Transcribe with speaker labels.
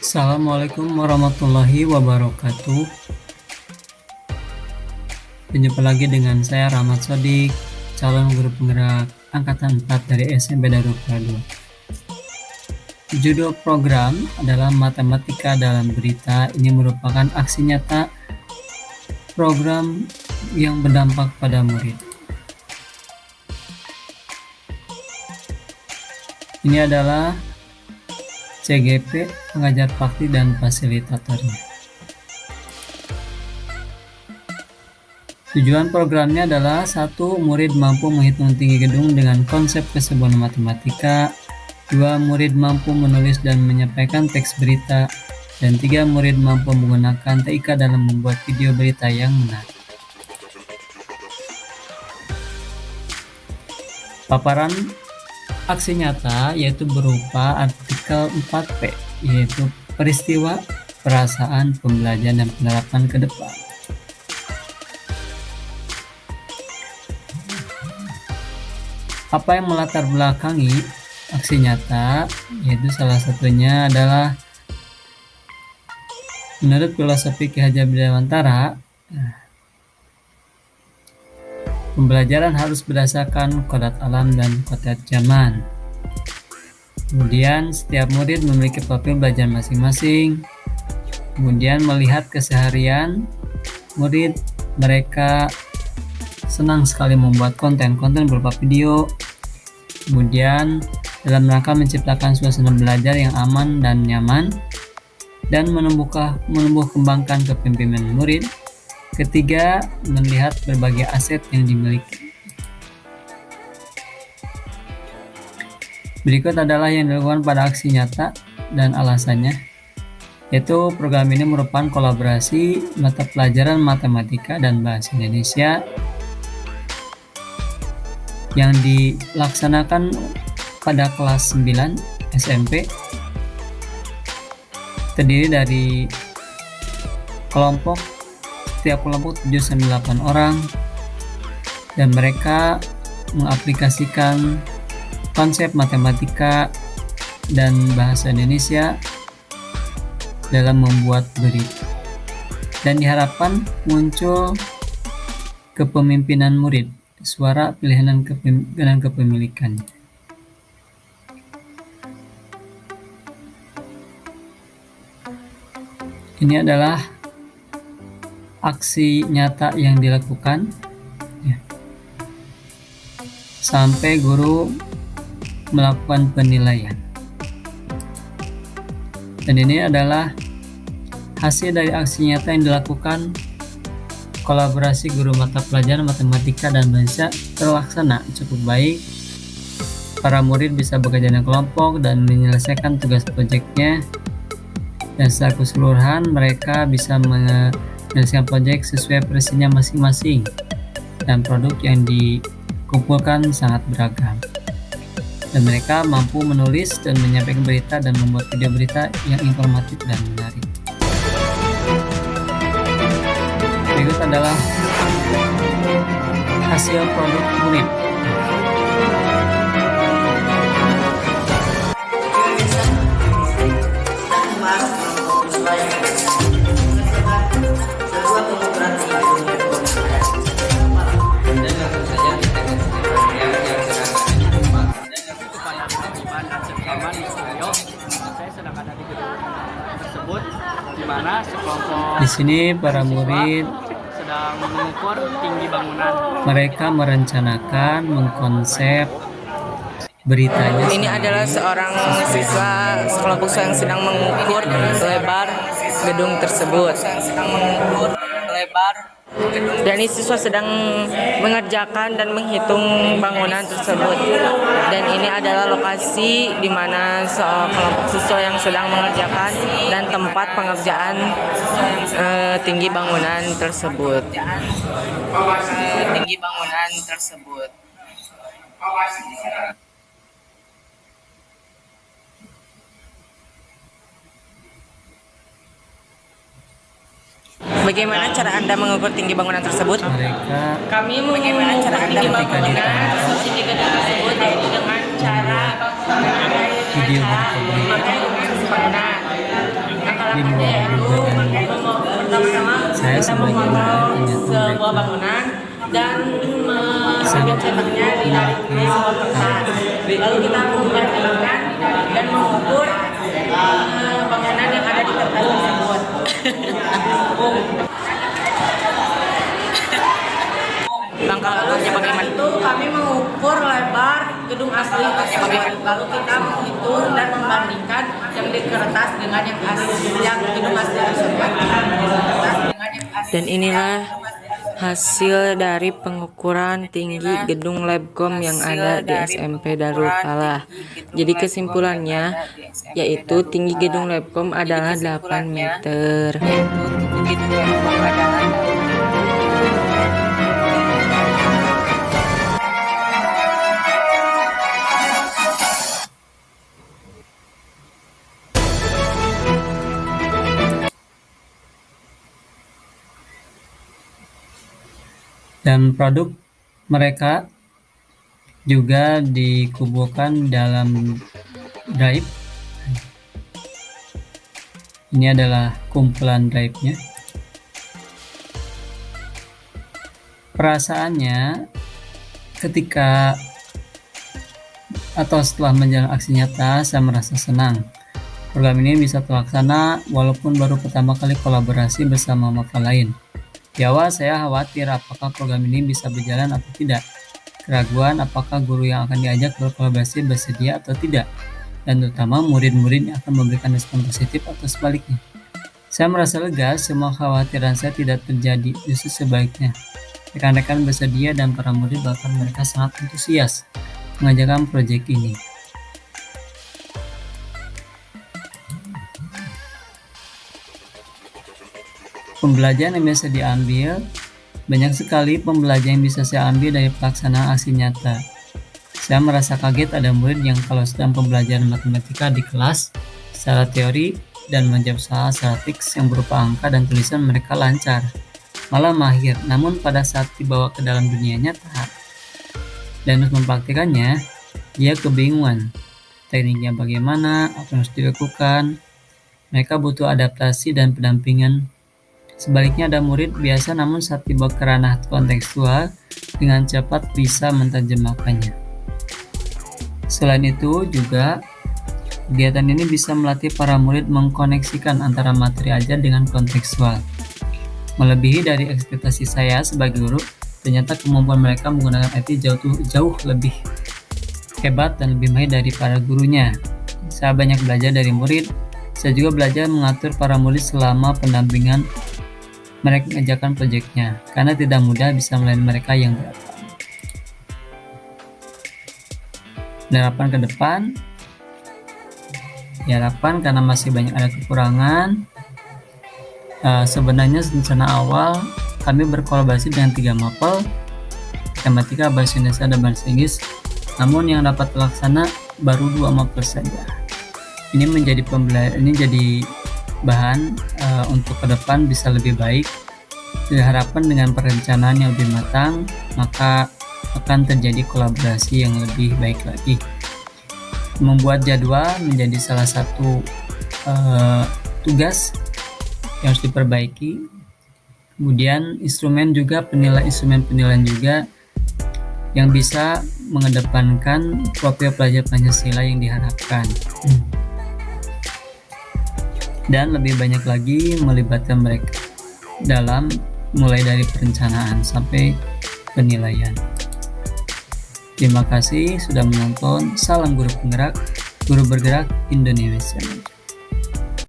Speaker 1: Assalamualaikum warahmatullahi wabarakatuh. Berjumpa lagi dengan saya Rahmat Sodik, calon guru penggerak angkatan 4 dari SMP Darul Prado. Judul program adalah Matematika dalam Berita. Ini merupakan aksi nyata program yang berdampak pada murid. Ini adalah CGP, pengajar praktik dan fasilitatornya. Tujuan programnya adalah 1. Murid mampu menghitung tinggi gedung dengan konsep keseimbangan matematika. 2. Murid mampu menulis dan menyampaikan teks berita. Dan 3. Murid mampu menggunakan TIK dalam membuat video berita yang menarik. Paparan aksi nyata yaitu berupa artikel 4P, yaitu peristiwa, perasaan, pembelajaran, dan penerapan ke depan. Apa yang melatar belakangi aksi nyata, yaitu salah satunya adalah menurut filosofi Ki Hajar Dewantara, pembelajaran harus berdasarkan kodrat alam dan kodrat zaman. Kemudian setiap murid memiliki profil belajar masing-masing. Kemudian melihat keseharian murid, mereka senang sekali membuat konten berupa video. Kemudian dalam rangka menciptakan suasana belajar yang aman dan nyaman dan menumbuh kembangkan kepemimpinan murid. Ketiga, melihat berbagai aset yang dimiliki. Berikut adalah yang dilakukan pada aksi nyata dan alasannya, yaitu program ini merupakan kolaborasi mata pelajaran matematika dan bahasa Indonesia yang dilaksanakan pada kelas 9 SMP, terdiri dari setiap kelompok 7-8 orang, dan mereka mengaplikasikan konsep matematika dan bahasa Indonesia dalam membuat berita, dan diharapkan muncul kepemimpinan murid, suara pilihan dan kepemilikan. Ini adalah aksi nyata yang dilakukan ya, sampai guru melakukan penilaian, dan ini adalah hasil dari aksi nyata yang dilakukan. Kolaborasi guru mata pelajaran matematika dan bahasa terlaksana cukup baik. Para murid bisa bekerja dengan kelompok dan menyelesaikan tugas proyeknya, dan secara keseluruhan mereka bisa menyelesaikan proyek sesuai versinya masing-masing, dan produk yang dikumpulkan sangat beragam, dan mereka mampu menulis dan menyampaikan berita dan membuat video berita yang informatif dan menarik. Berikut adalah hasil produk murid. Di sini para murid
Speaker 2: sedang mengukur tinggi bangunan.
Speaker 1: Mereka merencanakan, mengkonsep beritanya.
Speaker 3: Ini adalah seorang siswa kelompok yang sedang mengukur lebar gedung tersebut. Dan ini siswa sedang mengerjakan dan menghitung bangunan tersebut. Dan ini adalah lokasi di mana kelompok siswa yang sedang mengerjakan dan tempat pengerjaan tinggi bangunan tersebut. Bagaimana cara Anda mengukur tinggi bangunan tersebut?
Speaker 1: Kami
Speaker 3: Bagaimana cara Anda mengukur tinggi
Speaker 1: mengukur
Speaker 3: tersebut, yaitu dengan cara
Speaker 1: video
Speaker 3: memakai bangunan. di yaitu pertama-tama
Speaker 1: Saya
Speaker 3: kita
Speaker 1: sebagai
Speaker 3: memotong
Speaker 1: guru
Speaker 3: sebuah bangunan dan mencetaknya di dari sebuah kertas. Lalu kita membandingkan dan mengukur bangunan yang ada di kertas tersebut. Langkah-langkahnya bagaimana? Itu kami mengukur lebar gedung asli tersebut. Lalu kita menghitung dan membandingkan yang di kertas dengan yang asli, yang gedung asli tersebut. Dan inilah hasil dari pengukuran tinggi gedung Labcom yang ada di SMP Darul Falah. Jadi kesimpulannya yaitu tinggi gedung Labcom adalah 8 meter.
Speaker 1: Dan produk mereka juga dikumpulkan dalam drive. Ini adalah kumpulan drive-nya. Perasaannya ketika atau setelah menjalani aksi nyata, saya merasa senang. Program ini bisa terlaksana walaupun baru pertama kali kolaborasi bersama mapel lain. Di awal saya khawatir apakah program ini bisa berjalan atau tidak. Keraguan apakah guru yang akan diajak berkolaborasi bersedia atau tidak. Dan terutama murid-murid yang akan memberikan respon positif atau sebaliknya. Saya merasa lega, semua kekhawatiran saya tidak terjadi, justru sebaliknya. Rekan-rekan bersedia dan para murid bahkan mereka sangat antusias mengerjakan proyek ini. Pembelajaran yang bisa diambil, banyak sekali pembelajaran yang bisa saya ambil dari pelaksanaan aksi nyata. Saya merasa kaget ada murid yang kalau sedang pembelajaran matematika di kelas, secara teori dan menjawab soal secara teks yang berupa angka dan tulisan mereka lancar, malah mahir. Namun pada saat dibawa ke dalam dunia nyata dan harus mempraktikannya, dia kebingungan. Tekniknya bagaimana, apa yang harus dilakukan. Mereka butuh adaptasi dan pendampingan. Sebaliknya ada murid biasa namun saat dibawa ke ranah kontekstual dengan cepat bisa menerjemahkannya. Selain itu juga kegiatan ini bisa melatih para murid mengkoneksikan antara materi ajar dengan kontekstual. Melebihi dari ekspektasi saya sebagai guru, ternyata kemampuan mereka menggunakan IT jauh lebih hebat dan lebih mahir dari para gurunya. Saya banyak belajar dari murid. Saya juga belajar mengatur para murid selama pendampingan mereka mengerjakan proyeknya, karena tidak mudah bisa melayani mereka yang datang. Harapan ke depan, diharapkan karena masih banyak ada kekurangan. Sebenarnya rencana awal kami berkolaborasi dengan 3 mapel, matematika, bahasa Indonesia, dan bahasa Inggris. Namun yang dapat terlaksana baru 2 mapel saja. Ini jadi bahan untuk ke depan bisa lebih baik. Diharapkan dengan perencanaan yang lebih matang, maka akan terjadi kolaborasi yang lebih baik lagi. Membuat jadwal menjadi salah satu tugas yang harus diperbaiki. Kemudian instrumen penilaian juga yang bisa mengedepankan profil pelajar Pancasila yang diharapkan. Dan lebih banyak lagi melibatkan mereka dalam mulai dari perencanaan sampai penilaian. Terima kasih sudah menonton. Salam guru penggerak, guru bergerak Indonesia.